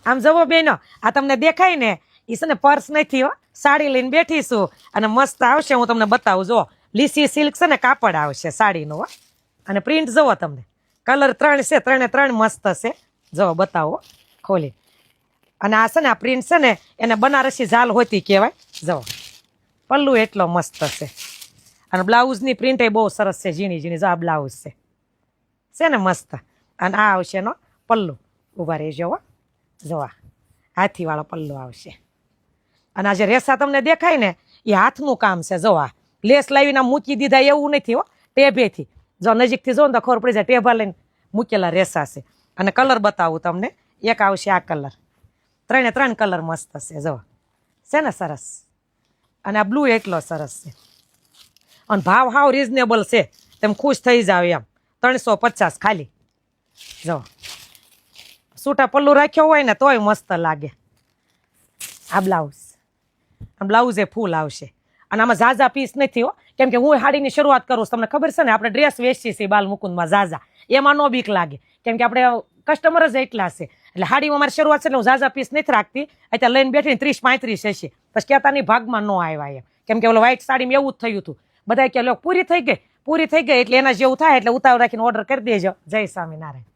આમ જવો બેનો, આ તમને દેખાય ને એ છે ને પર્સ નથી હો, સાડી લઈને બેઠીશું અને મસ્ત આવશે. હું તમને બતાવું. જો લીસી સિલ્ક છે ને કાપડ આવશે સાડીનો હો. અને પ્રિન્ટ જુઓ તમને, કલર 3 છે, 3 મસ્ત છે. જો બતાવો ખોલી. અને આ છે ને આ પ્રિન્ટ છે ને એને બનારસી ઝાલ હોતી કહેવાય. જો પલ્લુ એટલો મસ્ત છે અને બ્લાઉઝની પ્રિન્ટ એ બહુ સરસ છે, ઝીણી ઝીણી. જો આ બ્લાઉઝ છે ને મસ્ત. અને આ આવશે એનો પલ્લુ. ઊભા રહેજો હો. જો આ હાથીવાળો પલ્લુ આવશે. અને આ જે રેસા તમને દેખાય ને એ હાથનું કામ છે. જો આ લેસ લાવીને મૂકી દીધા એવું નથી હો, ટેભેથી. જો નજીકથી જો ને તો ખબર પડી જાય ટેભા લઈને મૂકેલા રેસા છે. અને કલર બતાવું તમને. એક આવશે આ કલર, 3 કલર મસ્ત છે. જો છે ને સરસ. અને આ બ્લુ એટલો સરસ છે. અને ભાવ હાવ રિઝનેબલ છે, તેમ ખુશ થઈ જાવ એમ. 350 ખાલી. જો સૂટા પલ્લુ રાખ્યો હોય ને તોય મસ્ત લાગે. આ બ્લાઉઝ, બ્લાઉઝ એ ફૂલ આવશે. અને આમાં ઝાઝા પીસ નથી હો, કેમ કે હું હાડીની શરૂઆત કરું. તમને ખબર છે ને આપણે ડ્રેસ વેચીએ છીએ બાલ મુકુંદમાં ઝાઝા. એમાં નો બીક લાગે, કેમ કે આપણે કસ્ટમર જ એટલા છે. એટલે હાડીમાં મારી શરૂઆત છે ને હું ઝાઝા પીસ નથી રાખતી. અત્યારે લઈને બેઠી 30-35 હશે. પછી કહેતાની ભાગમાં ન આવ્યા એમ, કેમ કે ઓલો વ્હાઈટ સાડીમાં એવું જ થયું હતું. બધા કે લો પૂરી થઈ ગઈ એટલે એના જેવું થાય એટલે ઉતાવળ રાખીને ઓર્ડર કરી દેજો. જય સ્વામિનારાયણ.